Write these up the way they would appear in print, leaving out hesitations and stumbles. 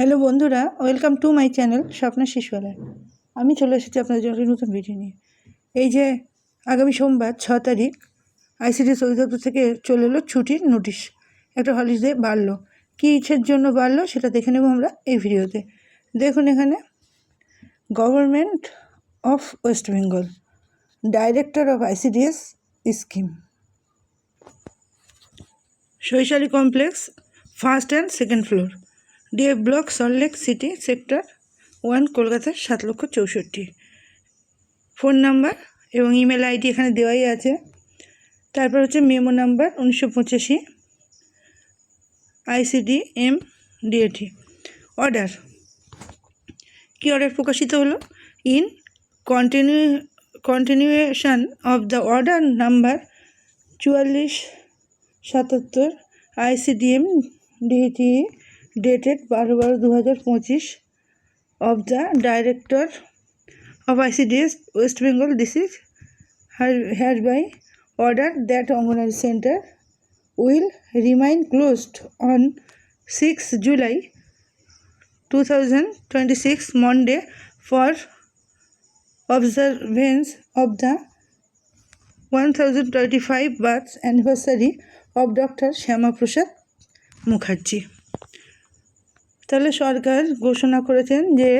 Hello বন্ধুরা, welcome to my channel Swapna Shishuyala. আমি চলে এসেছি আপনাদের জন্য নতুন ভিডিও নিয়ে। এই যে আগামী সোমবার 6 তারিখ আইসিডিএস অধিদপ্তর থেকে চলে এলো ছুটির নোটিশ। একটা হলিডে বাড়লো। কী ইচ্ছের জন্য বাড়লো সেটা দেখে নেব আমরা এই ভিডিওতে। দেখুন এখানে, government of West Bengal, director of ICDS scheme, শৈশালী complex, first and second floor, DF block, Salt Lake City, sector 1, Kolkata 7,64,000। Phone number এবং ইমেল আইডি এখানে দেওয়াই আছে। তারপর হচ্ছে memo number 1985 ICD-M DAT। Order, কি অর্ডার প্রকাশিত হলো? In continuation of the order number 4477 ICD-M DAT dated 12/12/2025 of the Director of ICDS West Bengal. This is hereby ordered that Anganwadi Center will remain closed on 6 July 2026 Monday for observance of the 1025 birth anniversary of Dr. Shyama Prasad Mukherjee। তাহলে সরকার ঘোষণা করেছেন যে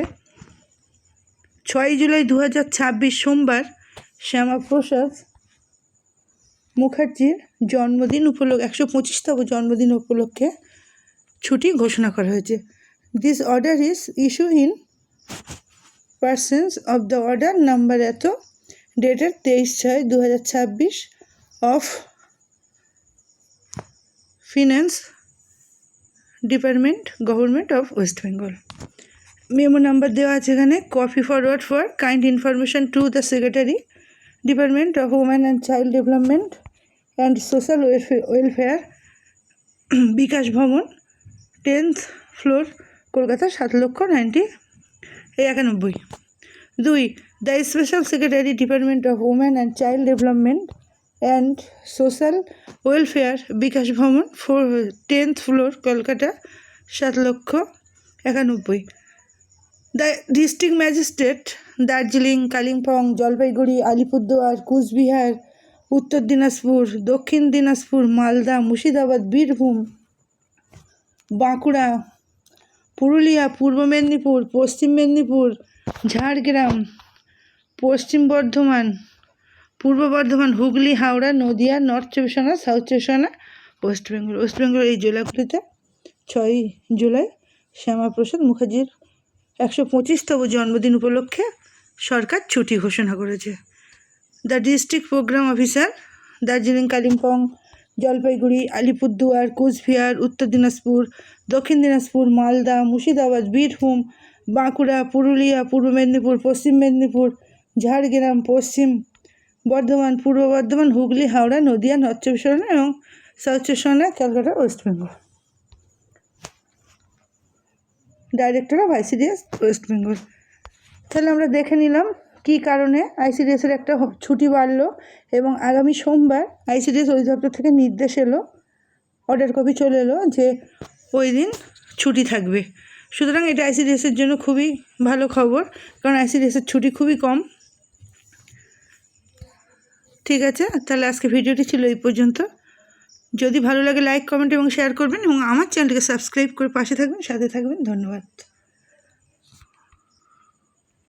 6 জুলাই 2026 সোমবার শ্যামাপ্রসাদ মুখার্জির জন্মদিন উপলক্ষে 125তম জন্মদিন উপলক্ষে ছুটি ঘোষণা করা হয়েছে। This order is issue in pursuance of the order number এত dated 23/6/2026 of finance department, government of West Bengal. Memo number দেওয়া আছে এখানে। Copy forward for kind information to the secretary, department of women and child development and social welfare, Bikash Bhavan, 10th floor, Kolkata 7,91,000। 2. The special secretary, department of women and child development and social welfare, Bikash Bhavan, 10th floor, Kolkata 7,91,000। The district magistrate, Darjeeling, Kalimpong, Jalpaiguri, Alipurduar, Cooch Behar, Uttar Dinajpur, দক্ষিণ দিনাজপুর, মালদা, মুর্শিদাবাদ, বীরভূম, বাঁকুড়া, পুরুলিয়া, পূর্ব মেদিনীপুর, পশ্চিম মেদিনীপুর, ঝাড়গ্রাম, পশ্চিম বর্ধমান, পূর্ব Bardhaman, Hooghly, Howrah, Nadia, north চব্বিশ Pargana, south চব্বিশ Pargana, West Bengal এই জেলাগুলিতে 6 জুলাই শ্যামাপ্রসাদ মুখার্জির 125তম জন্মদিন উপলক্ষে সরকার ছুটি ঘোষণা করেছে। The district programme officer, Darjeeling, Kalimpong, Jalpaiguri, Alipurduar, Cooch Behar, Uttar Dinajpur, দক্ষিণ দিনাজপুর, মালদা, মুর্শিদাবাদ, বীরভূম, বাঁকুড়া, পুরুলিয়া, পূর্ব মেদিনীপুর, পশ্চিম মেদিনীপুর, ঝাড়গ্রাম, পশ্চিম বর্ধমান, পূর্ব বর্ধমান, হুগলি, হাওড়া, নদিয়া, নর্থ চব্বিশ পরগনা এবং সাউথ চব্বিশ Pargana, Calcutta, West Bengal. Director of ICDS West Bengal. তাহলে আমরা দেখে নিলাম কী কারণে আইসিডিএসের একটা ছুটি বাড়লো এবং আগামী সোমবার আইসিডিএস অধিদপ্তর থেকে নির্দেশ এলো, অর্ডার কপি চলে এলো যে ওই দিন ছুটি থাকবে। সুতরাং এটা আইসিডিএসের জন্য খুবই ভালো খবর, কারণ আইসিডিএসের ছুটি খুবই কম। ঠিক আছে, তাহলে আজকে ভিডিওটি ছিল এই পর্যন্ত। যদি ভালো লাগে লাইক, কমেন্ট এবং শেয়ার করবেন এবং আমার চ্যানেলটিকে সাবস্ক্রাইব করে পাশে থাকবেন, সাথে থাকবেন। ধন্যবাদ।